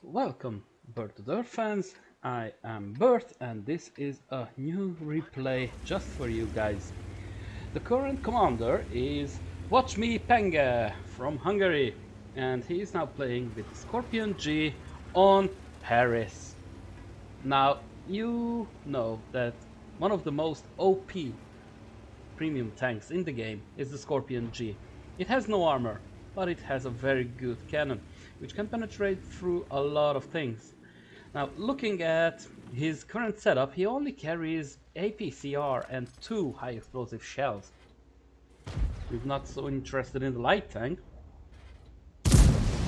Welcome, Bird to Dirt fans. I am Bert, and this is a new replay just for you guys. The current commander is Watch Me Penge from Hungary, and he is now playing with Scorpion G on Paris. Now, you know that one of the most OP premium tanks in the game is the Scorpion G. It has no armor, but it has a very good cannon, which can penetrate through a lot of things. Now, looking at his current setup, he only carries APCR and 2 high explosive shells. He's not so interested in the light tank.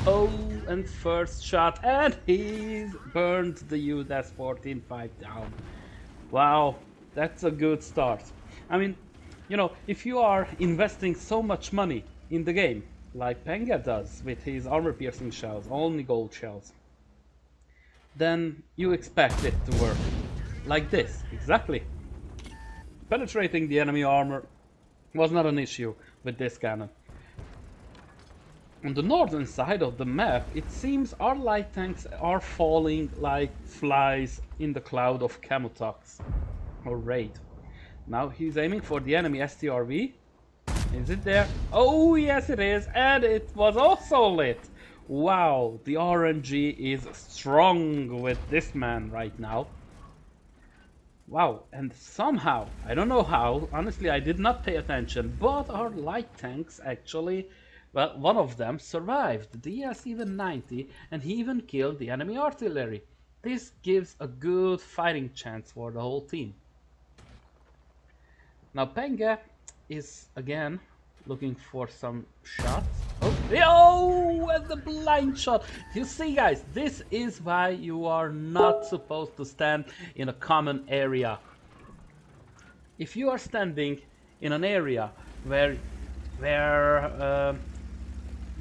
Oh, and first shot, and he's burned the UDAS 14-5 down. Wow, that's a good start. I mean, you know, if you are investing so much money in the game, like Penge does with his armor-piercing shells, only gold shells, then you expect it to work. Like this, exactly. Penetrating the enemy armor was not an issue with this cannon. On the northern side of the map, it seems our light tanks are falling like flies in the cloud of Camotox or Raid. Now he's aiming for the enemy STRV. Is it there? Oh yes it is, and it was also lit. Wow, the RNG is strong with this man right now. Wow, and somehow, I don't know how, honestly I did not pay attention, but our light tanks actually, well, one of them survived the ES-90, and he even killed the enemy artillery. This gives a good fighting chance for the whole team. Now Penge is again looking for some shots. Oh, and the blind shot. You see guys, this is why you are not supposed to stand in a common area. If you are standing in an area where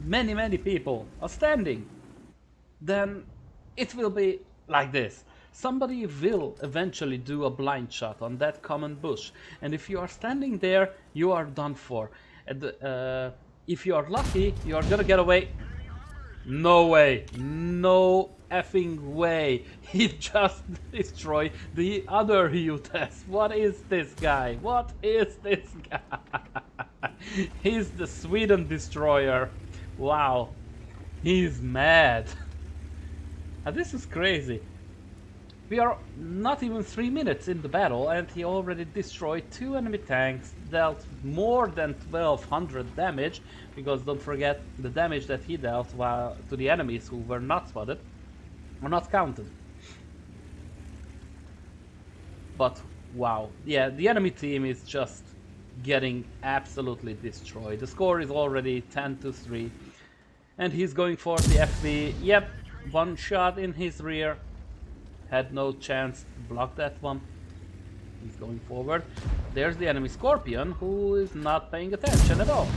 many people are standing, then it will be like this. Somebody will eventually do a blind shot on that common bush, and if you are standing there, you are done for. And if you are lucky, you are gonna get away. No way, no effing way. He just destroyed the other UTS. What is this guy? What is this guy? He's the Sweden destroyer. Wow, he's mad. And this is crazy. We are not even 3 minutes in the battle, and he already destroyed 2 enemy tanks, dealt more than 1200 damage, because don't forget the damage that he dealt to the enemies who were not spotted, or not counted. But wow, yeah, the enemy team is just getting absolutely destroyed. The score is already 10-3, and he's going for the FB. Yep, one shot in his rear. Had no chance to block that one. He's going forward. There's the enemy Scorpion, who is not paying attention at all.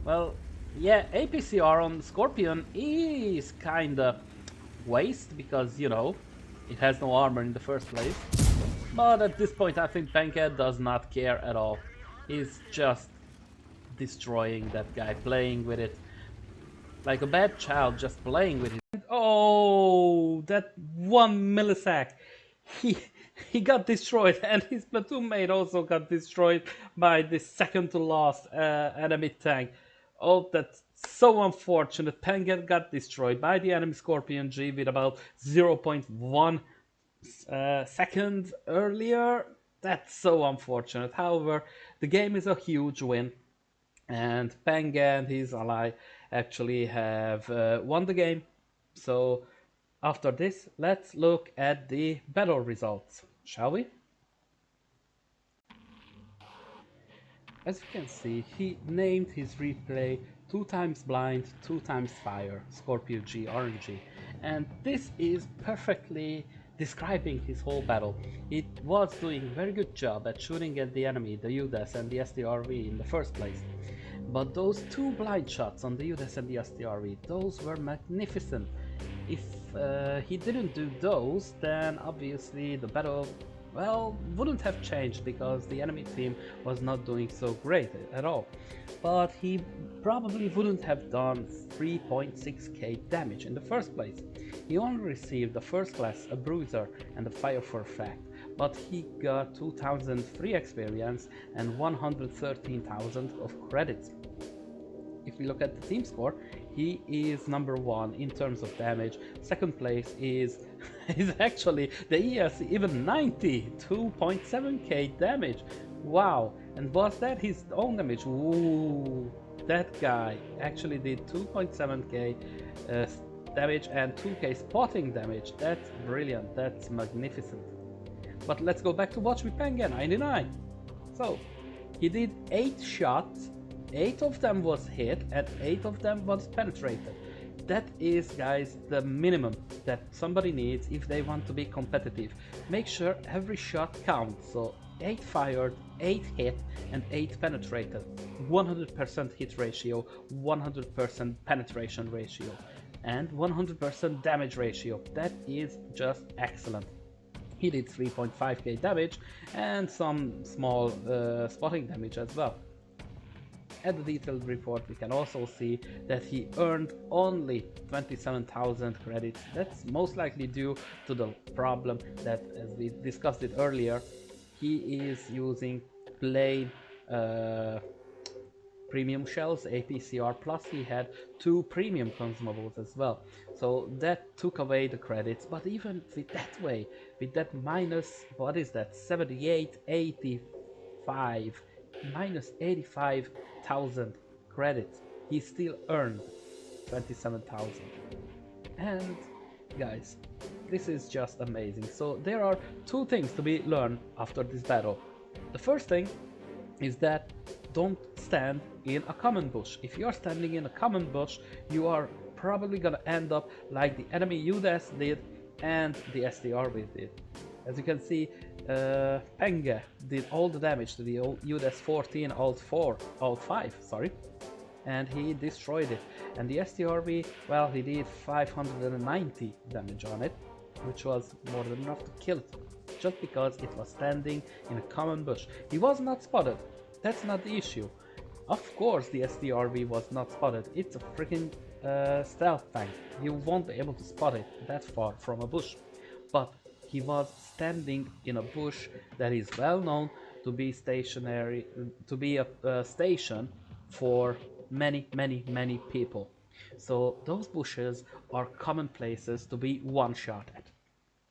Well, yeah, APCR on Scorpion is kinda waste, because, you know, it has no armor in the first place. But at this point I think Penge does not care at all. He's just destroying that guy, playing with it. Like a bad child, just playing with it. Oh, that 1 millisec. He got destroyed, and his platoon mate also got destroyed by the second to last enemy tank. Oh, that's so unfortunate. Penge got destroyed by the enemy Scorpion G with about 0.1 seconds earlier. That's so unfortunate. However, the game is a huge win, and Penge and his ally actually have won the game. So after this, let's look at the battle results, shall we? As you can see, he named his replay 2 times blind, 2 times fire, Scorpio G RNG, and this is perfectly describing his whole battle. It was doing a very good job at shooting at the enemy, the UDAS and the STRV in the first place. But those 2 blind shots on the UDAS and the STRV, those were magnificent. If he didn't do those, then obviously the battle, well, wouldn't have changed because the enemy team was not doing so great at all. But he probably wouldn't have done 3.6k damage in the first place. He only received the first class, a bruiser, and a fire for effect, but he got 2000 free experience and 113,000 of credits. If we look at the team score, he is number one in terms of damage. Second place is actually the ES, even 92.7k damage. Wow! And was that his own damage? Ooh, that guy actually did 2.7k damage and 2k spotting damage. That's brilliant. That's magnificent. But let's go back to watch with Penge99. So he did 8 shots. 8 of them was hit and 8 of them was penetrated. That is, guys, the minimum that somebody needs if they want to be competitive. Make sure every shot counts. So 8 fired, 8 hit and 8 penetrated. 100% hit ratio, 100% penetration ratio and 100% damage ratio. That is just excellent. He did 3.5k damage and some small spotting damage as well. At the detailed report, we can also see that he earned only 27,000 credits. That's most likely due to the problem that, as we discussed it earlier, he is using plain premium shells, APCR, plus he had 2 premium consumables as well. So that took away the credits, but even with that way, with that minus, what is that, 7885, minus 85,000 credits, he still earned 27,000. And guys, this is just amazing. So there are 2 things to be learned after this battle. The first thing is that don't stand in a common bush. If you're standing in a common bush, you are probably gonna end up like the enemy UDES did and the STRV did. As you can see, Penge did all the damage to the UDES 14 alt 5, sorry, and he destroyed it. And the STRV, well, he did 590 damage on it, which was more than enough to kill it, just because it was standing in a common bush. He was not spotted. That's not the issue. Of course the STRV was not spotted. It's a freaking stealth tank. You won't be able to spot it that far from a bush. But he was standing in a bush that is well known to be stationary, to be a station for many people. So those bushes are common places to be one shot at.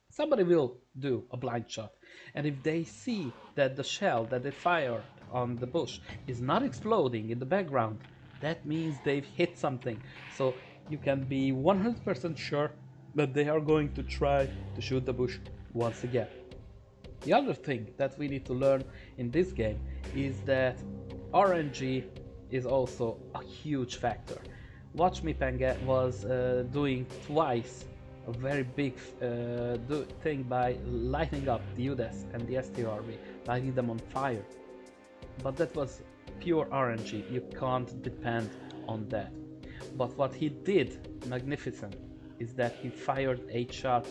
Somebody will do a blind shot, and if they see that the shell that they fired on the bush is not exploding in the background, that means they've hit something. So you can be 100% sure that they are going to try to shoot the bush once again. The other thing that we need to learn in this game is that RNG is also a huge factor. Watch Me Penge was doing twice a very big thing by lighting up the UDES and the STRV, lighting them on fire. But that was pure RNG, you can't depend on that. But what he did magnificent is that he fired 8 shots,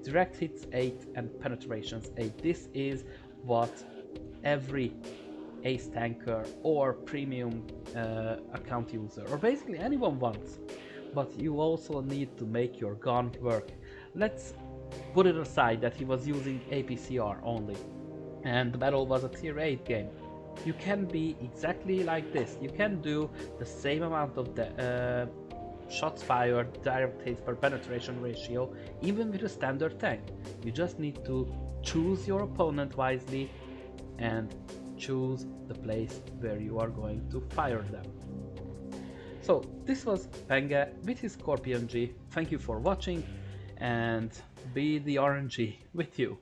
direct hits 8 and penetrations 8. This is what every ace tanker or premium account user, or basically anyone wants. But you also need to make your gun work. Let's put it aside that he was using APCR only and the battle was a tier 8 game. You can be exactly like this. You can do the same amount of the shots fired, direct hits per penetration ratio, even with a standard tank. You just need to choose your opponent wisely and choose the place where you are going to fire them. So this was Penge with his Scorpion G. Thank you for watching, and be the RNG with you.